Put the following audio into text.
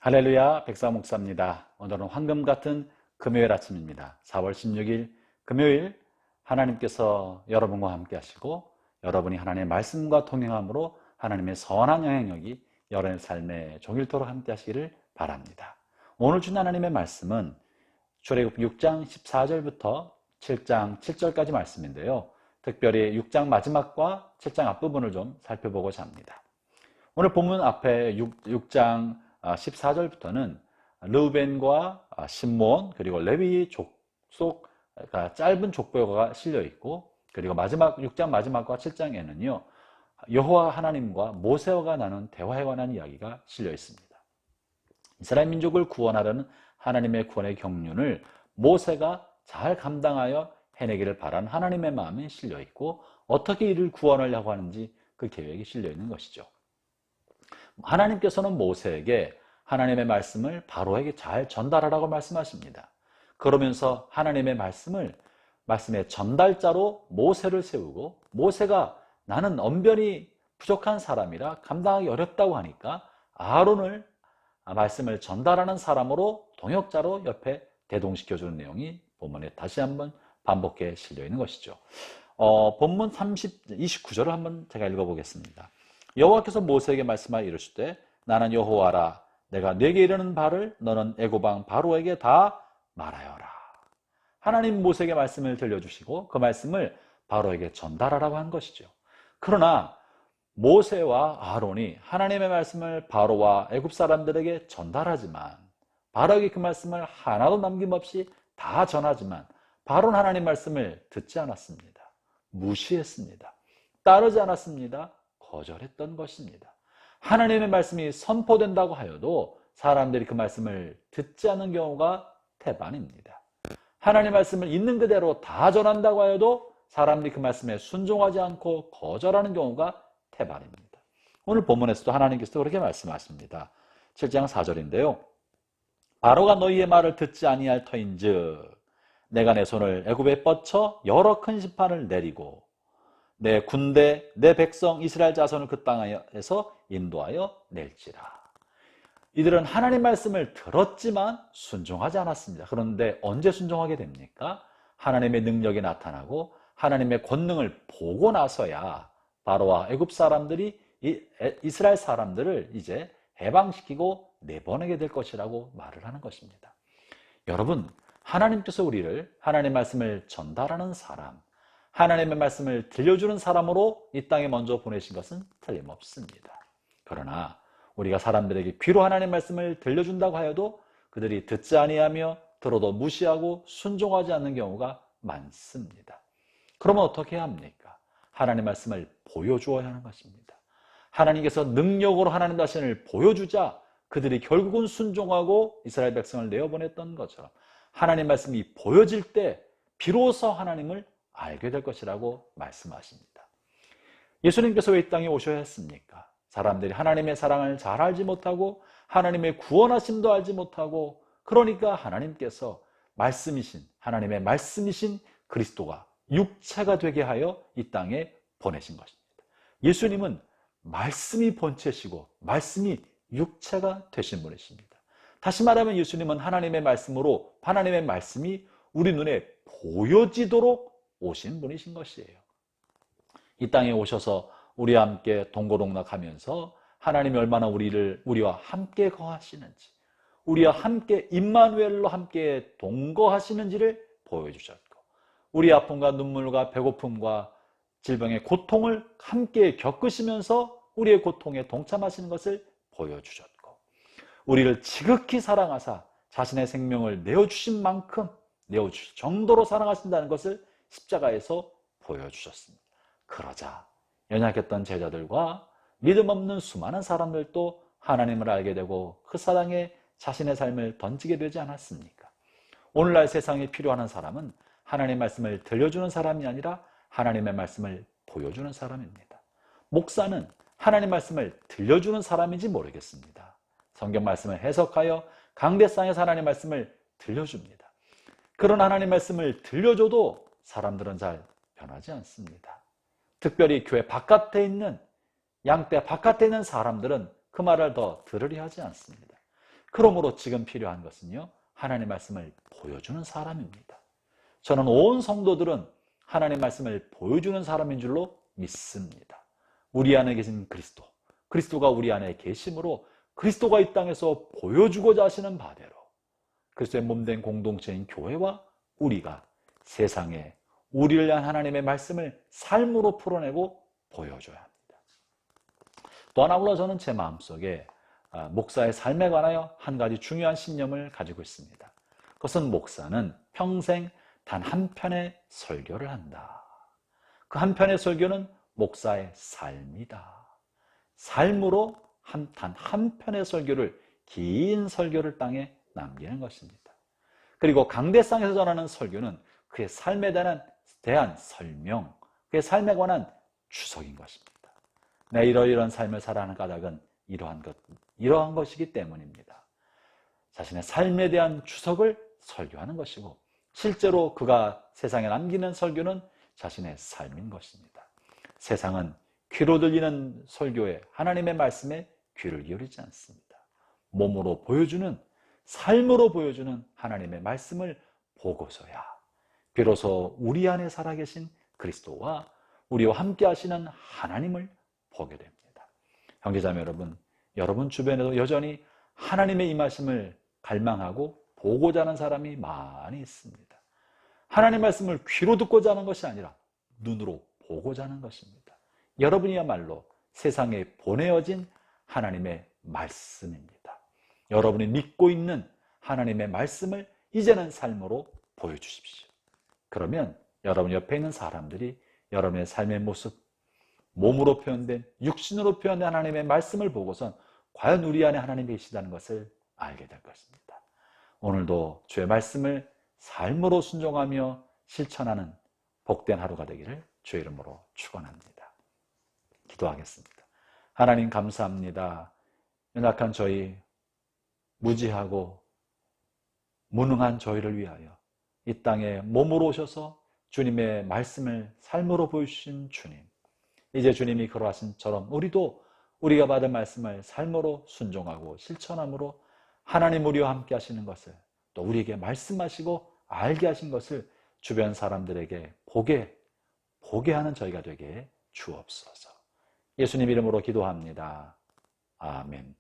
할렐루야, 백사 목사입니다. 오늘은 황금 같은 금요일 아침입니다. 4월 16일 금요일, 하나님께서 여러분과 함께 하시고 여러분이 하나님의 말씀과 통행함으로 하나님의 선한 영향력이 여러분의 삶에 종일토록 함께 하시기를 바랍니다. 오늘 준 하나님의 말씀은 출애굽 6장 14절부터 7장 7절까지 말씀인데요. 특별히 6장 마지막과 7장 앞부분을 좀 살펴보고자 합니다. 오늘 본문 앞에 6장 14절부터는 르우벤과 시므온 그리고 레위 족속 짧은 족보가 실려 있고, 그리고 마지막 6장 마지막과 7장에는요 여호와 하나님과 모세와 나눈 대화에 관한 이야기가 실려 있습니다. 이스라엘 민족을 구원하려는 하나님의 구원의 경륜을 모세가 잘 감당하여 해내기를 바란 하나님의 마음이 실려 있고, 어떻게 이를 구원하려고 하는지 그 계획이 실려 있는 것이죠. 하나님께서는 모세에게 하나님의 말씀을 바로에게 잘 전달하라고 말씀하십니다. 그러면서 하나님의 말씀의 전달자로 모세를 세우고, 모세가 나는 언변이 부족한 사람이라 감당하기 어렵다고 하니까 아론을 말씀을 전달하는 사람으로 동역자로 옆에 대동시켜주는 내용이 본문에 다시 한번 반복해 실려 있는 것이죠. 본문 29절을 한번 제가 읽어보겠습니다. 여호와께서 모세에게 말씀하여 이르시되 나는 여호와라. 내가 네게 이르는 바를 너는 애굽 왕 바로에게 다 말하여라. 하나님 모세에게 말씀을 들려주시고 그 말씀을 바로에게 전달하라고 한 것이죠. 그러나 모세와 아론이 하나님의 말씀을 바로와 애굽 사람들에게 전달하지만, 바로에게 그 말씀을 하나도 남김없이 다 전하지만 바로는 하나님 말씀을 듣지 않았습니다. 무시했습니다. 따르지 않았습니다. 거절했던 것입니다. 하나님의 말씀이 선포된다고 하여도 사람들이 그 말씀을 듣지 않는 경우가 태반입니다. 하나님의 말씀을 있는 그대로 다 전한다고 하여도 사람들이 그 말씀에 순종하지 않고 거절하는 경우가 태반입니다. 오늘 본문에서도 하나님께서 그렇게 말씀하십니다. 7장 4절인데요. 바로가 너희의 말을 듣지 아니할 터인즉 내가 내 손을 애굽에 뻗쳐 여러 큰 심판을 내리고 내 군대 내 백성 이스라엘 자손을 그 땅에서 인도하여 낼지라. 이들은 하나님 말씀을 들었지만 순종하지 않았습니다. 그런데 언제 순종하게 됩니까? 하나님의 능력이 나타나고 하나님의 권능을 보고 나서야 바로와 애굽 사람들이 이스라엘 사람들을 이제 해방시키고 내보내게 될 것이라고 말을 하는 것입니다. 여러분, 하나님께서 우리를 하나님의 말씀을 전달하는 사람, 하나님의 말씀을 들려주는 사람으로 이 땅에 먼저 보내신 것은 틀림없습니다. 그러나 우리가 사람들에게 귀로 하나님의 말씀을 들려준다고 하여도 그들이 듣지 아니하며 들어도 무시하고 순종하지 않는 경우가 많습니다. 그러면 어떻게 해야 합니까? 하나님의 말씀을 보여주어야 하는 것입니다. 하나님께서 능력으로 하나님 자신을 보여주자 그들이 결국은 순종하고 이스라엘 백성을 내어보냈던 것처럼 하나님 말씀이 보여질 때 비로소 하나님을 알게 될 것이라고 말씀하십니다. 예수님께서 왜 이 땅에 오셔야 했습니까? 사람들이 하나님의 사랑을 잘 알지 못하고 하나님의 구원하심도 알지 못하고, 그러니까 하나님께서 하나님의 말씀이신 그리스도가 육체가 되게 하여 이 땅에 보내신 것입니다. 예수님은 말씀이 본체시고 말씀이 육체가 되신 분이십니다. 다시 말하면 예수님은 하나님의 말씀으로 하나님의 말씀이 우리 눈에 보여지도록 오신 분이신 것이에요. 이 땅에 오셔서 우리와 함께 동고동락하면서 하나님이 얼마나 우리와 함께 거하시는지, 우리와 함께 임마누엘로 함께 동거하시는지를 보여주셨고, 우리의 아픔과 눈물과 배고픔과 질병의 고통을 함께 겪으시면서 우리의 고통에 동참하시는 것을 보여주셨고, 우리를 지극히 사랑하사 자신의 생명을 내어주신 만큼 내어주실 정도로 사랑하신다는 것을 십자가에서 보여주셨습니다. 그러자 연약했던 제자들과 믿음 없는 수많은 사람들도 하나님을 알게 되고 그 사랑에 자신의 삶을 던지게 되지 않았습니까? 오늘날 세상에 필요한 사람은 하나님의 말씀을 들려주는 사람이 아니라 하나님의 말씀을 보여주는 사람입니다. 목사는 하나님 말씀을 들려주는 사람인지 모르겠습니다. 성경 말씀을 해석하여 강대상에서 하나님 말씀을 들려줍니다. 그런 하나님 말씀을 들려줘도 사람들은 잘 변하지 않습니다. 특별히 교회 바깥에 있는 양떼 바깥에 있는 사람들은 그 말을 더 들으려 하지 않습니다. 그러므로 지금 필요한 것은요, 하나님 말씀을 보여주는 사람입니다. 저는 온 성도들은 하나님 말씀을 보여주는 사람인 줄로 믿습니다. 우리 안에 계신 그리스도, 그리스도가 우리 안에 계심으로 그리스도가 이 땅에서 보여주고자 하시는 바대로 그리스도의 몸된 공동체인 교회와 우리가 세상에 우리를 위한 하나님의 말씀을 삶으로 풀어내고 보여줘야 합니다. 또 하나로 저는 제 마음속에 목사의 삶에 관하여 한 가지 중요한 신념을 가지고 있습니다. 그것은 목사는 평생 단 한 편의 설교를 한다. 그 한 편의 설교는 목사의 삶이다. 삶으로 단 한 편의 설교를, 긴 설교를 땅에 남기는 것입니다. 그리고 강대상에서 전하는 설교는 그의 삶에 대한 설명, 그의 삶에 관한 주석인 것입니다. 내 이러이러한 삶을 살아가는 까닭은 이러한 것이기 때문입니다. 자신의 삶에 대한 주석을 설교하는 것이고, 실제로 그가 세상에 남기는 설교는 자신의 삶인 것입니다. 세상은 귀로 들리는 설교에, 하나님의 말씀에 귀를 기울이지 않습니다. 몸으로 보여주는, 삶으로 보여주는 하나님의 말씀을 보고서야 비로소 우리 안에 살아계신 그리스도와 우리와 함께 하시는 하나님을 보게 됩니다. 형제자매 여러분, 여러분 주변에도 여전히 하나님의 임하심을 갈망하고 보고자 하는 사람이 많이 있습니다. 하나님 말씀을 귀로 듣고자 하는 것이 아니라 눈으로 보고자 하는 것입니다. 여러분이야말로 세상에 보내어진 하나님의 말씀입니다. 여러분이 믿고 있는 하나님의 말씀을 이제는 삶으로 보여주십시오. 그러면 여러분 옆에 있는 사람들이 여러분의 삶의 모습, 몸으로 표현된, 육신으로 표현된 하나님의 말씀을 보고선 과연 우리 안에 하나님이 계시다는 것을 알게 될 것입니다. 오늘도 주의 말씀을 삶으로 순종하며 실천하는 복된 하루가 되기를 주의 이름으로 축원합니다. 기도하겠습니다. 하나님 감사합니다. 연약한 저희, 무지하고 무능한 저희를 위하여 이 땅에 몸으로 오셔서 주님의 말씀을 삶으로 보여주신 주님, 이제 주님이 그러하신처럼 우리도 우리가 받은 말씀을 삶으로 순종하고 실천함으로 하나님 우리와 함께 하시는 것을, 또 우리에게 말씀하시고 알게 하신 것을 주변 사람들에게 보게 하는 저희가 되게 주옵소서. 예수님 이름으로 기도합니다. 아멘.